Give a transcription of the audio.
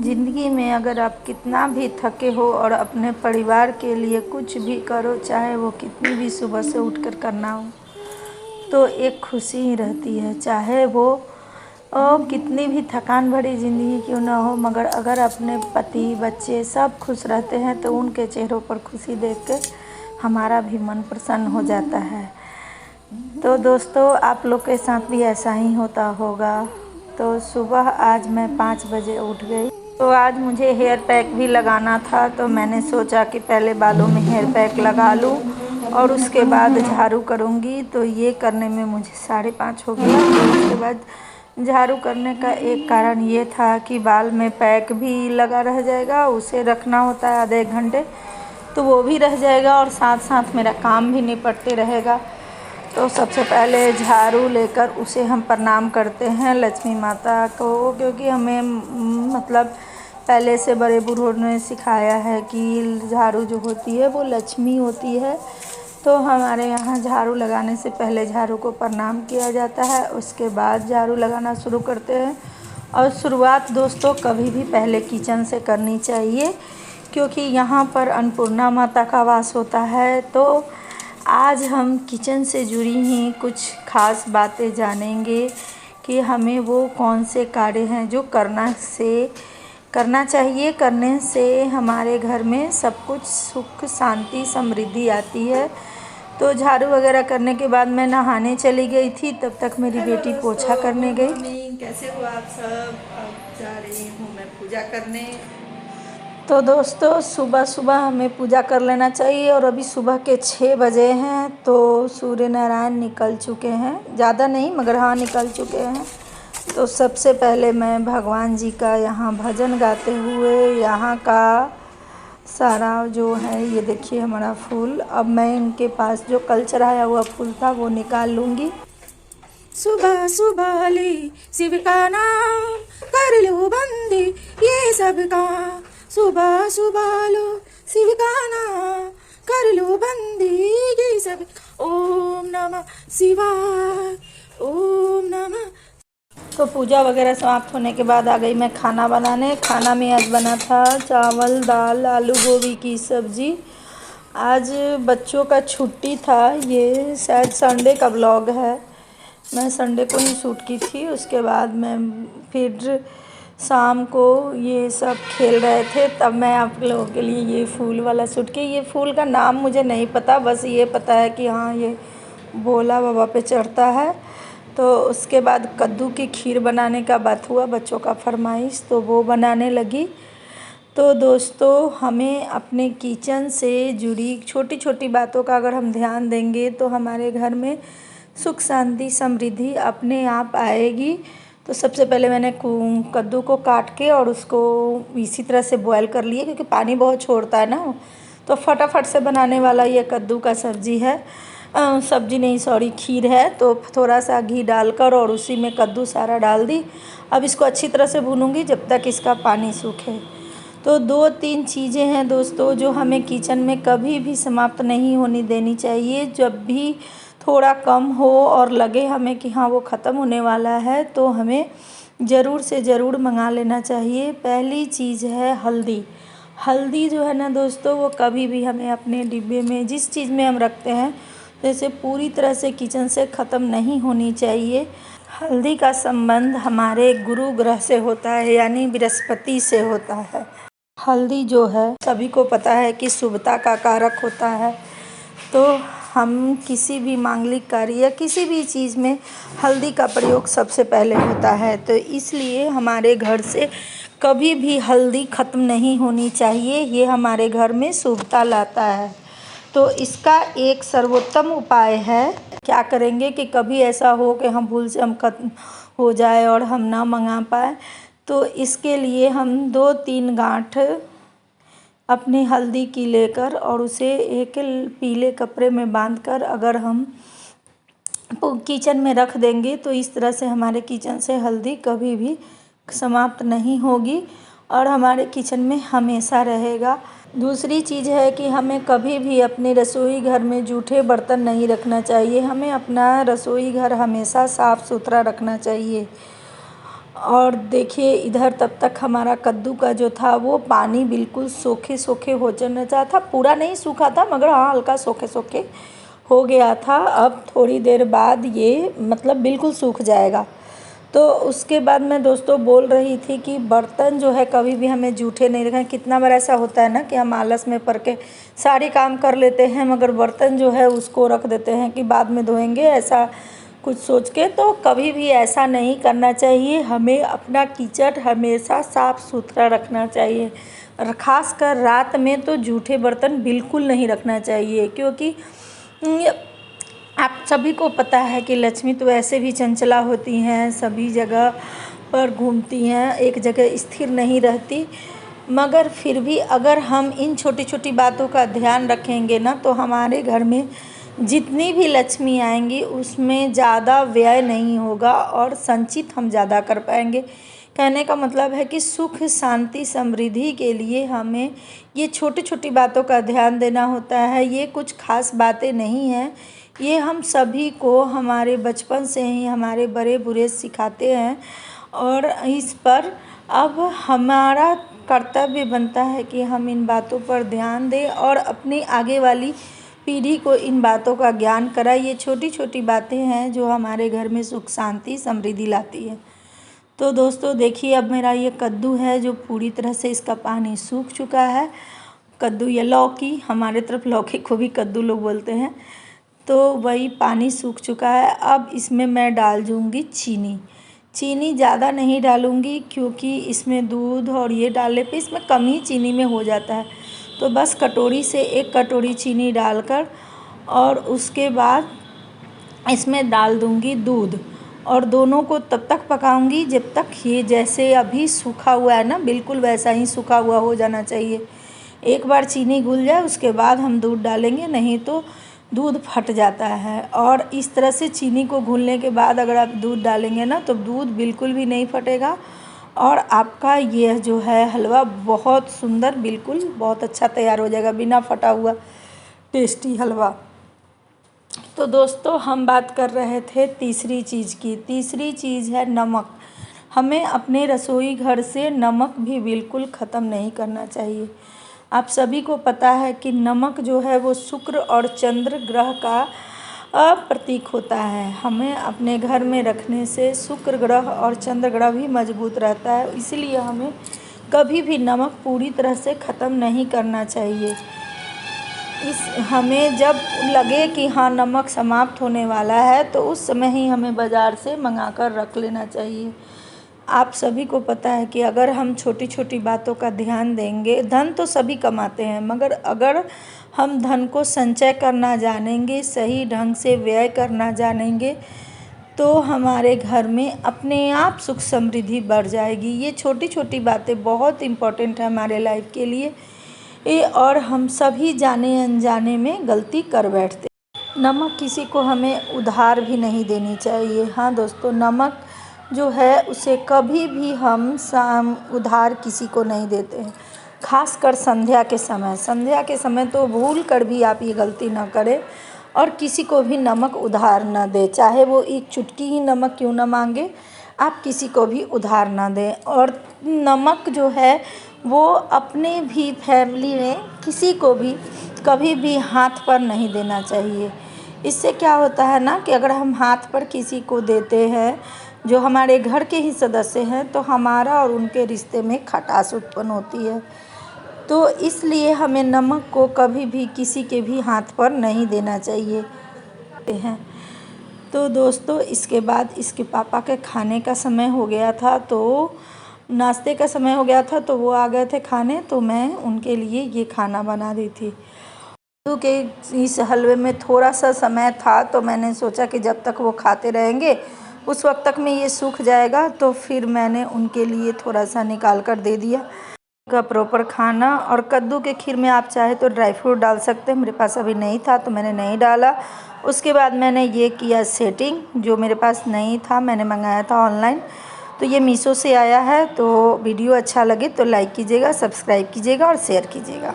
ज़िंदगी में अगर आप कितना भी थके हो और अपने परिवार के लिए कुछ भी करो, चाहे वो कितनी भी सुबह से उठकर करना हो, तो एक खुशी ही रहती है। चाहे वो कितनी भी थकान भरी ज़िंदगी क्यों ना हो, मगर अगर अपने पति बच्चे सब खुश रहते हैं तो उनके चेहरों पर खुशी देख के हमारा भी मन प्रसन्न हो जाता है। तो दोस्तों, आप लोग के साथ भी ऐसा ही होता होगा। तो सुबह आज मैं 5 बजे उठ गई। तो आज मुझे हेयर पैक भी लगाना था, तो मैंने सोचा कि पहले बालों में हेयर पैक लगा लूं और उसके बाद झाड़ू करूंगी। तो ये करने में मुझे 5:30 हो गया। तो उसके बाद झाड़ू करने का एक कारण ये था कि बाल में पैक भी लगा रह जाएगा, उसे रखना होता है आधे 1 घंटे, तो वो भी रह जाएगा और साथ साथ मेरा काम भी निपटते रहेगा। तो सबसे पहले झाड़ू लेकर उसे हम प्रणाम करते हैं लक्ष्मी माता को, क्योंकि हमें मतलब पहले से बड़े बूढ़ों ने सिखाया है कि झाड़ू जो होती है वो लक्ष्मी होती है। तो हमारे यहाँ झाड़ू लगाने से पहले झाड़ू को प्रणाम किया जाता है, उसके बाद झाड़ू लगाना शुरू करते हैं। और शुरुआत दोस्तों कभी भी पहले किचन से करनी चाहिए, क्योंकि यहाँ पर अन्नपूर्णा माता का वास होता है। तो आज हम किचन से जुड़ी ही कुछ ख़ास बातें जानेंगे कि हमें वो कौन से कार्य हैं जो करना चाहिए। करने से हमारे घर में सब कुछ सुख शांति समृद्धि आती है। तो झाड़ू वगैरह करने के बाद मैं नहाने चली गई थी, तब तक मेरी बेटी पोछा करने गई। कैसे हो आप सब? अब जा रही हूँ मैं पूजा करने। तो दोस्तों, सुबह सुबह हमें पूजा कर लेना चाहिए और अभी सुबह के 6 बजे हैं। तो सूर्य नारायण निकल चुके हैं, ज़्यादा नहीं मगर हाँ निकल चुके हैं। तो सबसे पहले मैं भगवान जी का यहाँ भजन गाते हुए यहाँ का सारा जो है, ये देखिए हमारा फूल, अब मैं इनके पास जो कल चढ़ाया हुआ फूल था वो निकाल लूँगी। सुबह सुबह ले शिव का नाम, कर लो बंदी ये सब काम। सुबह सुबह लो शिव का नाम, कर लो बंदी ये सब। ओम नमः शिवाय, ओम नमः। तो पूजा वगैरह समाप्त होने के बाद आ गई मैं खाना बनाने। खाना में आज बना था चावल दाल आलू गोभी की सब्ज़ी। आज बच्चों का छुट्टी था, ये शायद संडे का ब्लॉग है। मैं संडे को ही शूट की थी। उसके बाद मैं फिर शाम को ये सब खेल रहे थे, तब मैं आप लोगों के लिए ये फूल वाला शूट की। ये फूल का नाम मुझे नहीं पता, बस ये पता है कि हाँ ये भोला बाबा पे चढ़ता है। तो उसके बाद कद्दू की खीर बनाने का बात हुआ, बच्चों का फरमाइश, तो वो बनाने लगी। तो दोस्तों, हमें अपने किचन से जुड़ी छोटी छोटी बातों का अगर हम ध्यान देंगे तो हमारे घर में सुख शांति समृद्धि अपने आप आएगी। तो सबसे पहले मैंने कद्दू को काट के और उसको इसी तरह से बॉयल कर लिए, क्योंकि पानी बहुत छोड़ता है ना। तो फटाफट से बनाने वाला ये कद्दू का सब्ज़ी है, सब्ज़ी नहीं सॉरी खीर है। तो थोड़ा सा घी डालकर और उसी में कद्दू सारा डाल दी। अब इसको अच्छी तरह से भूनूंगी जब तक इसका पानी सूखे। तो 2-3 चीज़ें हैं दोस्तों जो हमें किचन में कभी भी समाप्त नहीं होनी देनी चाहिए। जब भी थोड़ा कम हो और लगे हमें कि हाँ वो ख़त्म होने वाला है, तो हमें ज़रूर से ज़रूर मंगा लेना चाहिए। पहली चीज़ है हल्दी। हल्दी जो है ना दोस्तों, वो कभी भी हमें अपने डिब्बे में जिस चीज़ में हम रखते हैं जैसे पूरी तरह से किचन से ख़त्म नहीं होनी चाहिए। हल्दी का संबंध हमारे गुरु ग्रह से होता है, यानी बृहस्पति से होता है। हल्दी जो है सभी को पता है कि शुभता का कारक होता है। तो हम किसी भी मांगलिक कार्य या किसी भी चीज़ में हल्दी का प्रयोग सबसे पहले होता है। तो इसलिए हमारे घर से कभी भी हल्दी ख़त्म नहीं होनी चाहिए, ये हमारे घर में शुभता लाता है। तो इसका एक सर्वोत्तम उपाय है, क्या करेंगे कि कभी ऐसा हो कि हम भूल से हम ख़त्म हो जाए और हम ना मंगा पाए, तो इसके लिए हम 2-3 गांठ अपनी हल्दी की लेकर और उसे एक पीले कपड़े में बांधकर अगर हम किचन में रख देंगे तो इस तरह से हमारे किचन से हल्दी कभी भी समाप्त नहीं होगी और हमारे किचन में हमेशा रहेगा। दूसरी चीज़ है कि हमें कभी भी अपने रसोई घर में जूठे बर्तन नहीं रखना चाहिए। हमें अपना रसोई घर हमेशा साफ़ सुथरा रखना चाहिए। और देखिए इधर तब तक हमारा कद्दू का जो था वो पानी बिल्कुल सोखे सोखे हो जाना चाहा था, पूरा नहीं सूखा था मगर हाँ हल्का सोखे सोखे हो गया था। अब थोड़ी देर बाद ये मतलब बिल्कुल सूख जाएगा। तो उसके बाद मैं दोस्तों बोल रही थी कि बर्तन जो है कभी भी हमें जूठे नहीं रखना। कितना बार ऐसा होता है ना कि हम आलस में पड़ के सारे काम कर लेते हैं मगर बर्तन जो है उसको रख देते हैं कि बाद में धोएंगे, ऐसा कुछ सोच के। तो कभी भी ऐसा नहीं करना चाहिए। हमें अपना किचन हमेशा साफ़ सुथरा रखना चाहिए और ख़ासकर रात में तो जूठे बर्तन बिल्कुल नहीं रखना चाहिए, क्योंकि आप सभी को पता है कि लक्ष्मी तो ऐसे भी चंचला होती हैं, सभी जगह पर घूमती हैं, एक जगह स्थिर नहीं रहती। मगर फिर भी अगर हम इन छोटी छोटी बातों का ध्यान रखेंगे ना तो हमारे घर में जितनी भी लक्ष्मी आएंगी उसमें ज़्यादा व्यय नहीं होगा और संचित हम ज़्यादा कर पाएंगे। कहने का मतलब है कि सुख शांति समृद्धि के लिए हमें ये छोटी छोटी बातों का ध्यान देना होता है। ये कुछ खास बातें नहीं हैं, ये हम सभी को हमारे बचपन से ही हमारे बड़े बूढ़े सिखाते हैं और इस पर अब हमारा कर्तव्य बनता है कि हम इन बातों पर ध्यान दें और अपनी आगे वाली पीढ़ी को इन बातों का ज्ञान कराएं। ये छोटी छोटी बातें हैं जो हमारे घर में सुख शांति समृद्धि लाती है। तो दोस्तों देखिए अब मेरा ये कद्दू है जो पूरी तरह से इसका पानी सूख चुका है। कद्दू या लौकी, हमारे तरफ लौकी को भी कद्दू लोग बोलते हैं, तो वही पानी सूख चुका है। अब इसमें मैं डाल दूँगी चीनी। चीनी ज़्यादा नहीं डालूँगी क्योंकि इसमें दूध और ये डालने पे इसमें कम ही चीनी में हो जाता है। तो बस कटोरी से 1 कटोरी चीनी डालकर और उसके बाद इसमें डाल दूँगी दूध और दोनों को तब तक पकाऊँगी जब तक ये जैसे अभी सूखा हुआ है ना बिल्कुल वैसा ही सूखा हुआ हो जाना चाहिए। एक बार चीनी घुल जाए उसके बाद हम दूध डालेंगे, नहीं तो दूध फट जाता है। और इस तरह से चीनी को घुलने के बाद अगर आप दूध डालेंगे ना तो दूध बिल्कुल भी नहीं फटेगा और आपका ये जो है हलवा बहुत सुंदर बिल्कुल बहुत अच्छा तैयार हो जाएगा, बिना फटा हुआ टेस्टी हलवा। तो दोस्तों हम बात कर रहे थे तीसरी चीज़ की। तीसरी चीज़ है नमक। हमें अपने रसोई घर से नमक भी बिल्कुल ख़त्म नहीं करना चाहिए। आप सभी को पता है कि नमक जो है वो शुक्र और चंद्र ग्रह का प्रतीक होता है। हमें अपने घर में रखने से शुक्र ग्रह और चंद्र ग्रह भी मजबूत रहता है, इसलिए हमें कभी भी नमक पूरी तरह से ख़त्म नहीं करना चाहिए। हमें जब लगे कि हाँ नमक समाप्त होने वाला है तो उस समय ही हमें बाज़ार से मंगा कर रख लेना चाहिए। आप सभी को पता है कि अगर हम छोटी छोटी बातों का ध्यान देंगे, धन तो सभी कमाते हैं मगर अगर हम धन को संचय करना जानेंगे, सही ढंग से व्यय करना जानेंगे तो हमारे घर में अपने आप सुख समृद्धि बढ़ जाएगी। ये छोटी छोटी बातें बहुत इम्पोर्टेंट है हमारे लाइफ के लिए और हम सभी जाने अनजाने में गलती कर बैठते। नमक किसी को हमें उधार भी नहीं देनी चाहिए। हाँ दोस्तों, नमक जो है उसे कभी भी हम उधार किसी को नहीं देते हैं, खासकर संध्या के समय। संध्या के समय तो भूल कर भी आप ये गलती ना करें और किसी को भी नमक उधार ना दें, चाहे वो एक चुटकी ही नमक क्यों ना मांगे, आप किसी को भी उधार ना दें। और नमक जो है वो अपने भी फैमिली में किसी को भी कभी भी हाथ पर नहीं देना चाहिए। इससे क्या होता है ना कि अगर हम हाथ पर किसी को देते हैं जो हमारे घर के ही सदस्य हैं तो हमारा और उनके रिश्ते में खटास उत्पन्न होती है। तो इसलिए हमें नमक को कभी भी किसी के भी हाथ पर नहीं देना चाहिए हैं। तो दोस्तों इसके बाद इसके पापा के खाने का समय हो गया था, तो नाश्ते का समय हो गया था, तो वो आ गए थे खाने, तो मैं उनके लिए ये खाना बना दी थी। कद्दू के इस हलवे में थोड़ा सा समय था तो मैंने सोचा कि जब तक वो खाते रहेंगे उस वक्त तक में ये सूख जाएगा, तो फिर मैंने उनके लिए थोड़ा सा निकाल कर दे दिया का प्रॉपर खाना। और कद्दू के खीर में आप चाहे तो ड्राई फ्रूट डाल सकते हैं, मेरे पास अभी नहीं था तो मैंने नहीं डाला। उसके बाद मैंने ये किया सेटिंग, जो मेरे पास नहीं था, मैंने मंगाया था ऑनलाइन, तो ये मीशो से आया है। तो वीडियो अच्छा लगे तो लाइक कीजिएगा, सब्सक्राइब कीजिएगा और शेयर कीजिएगा।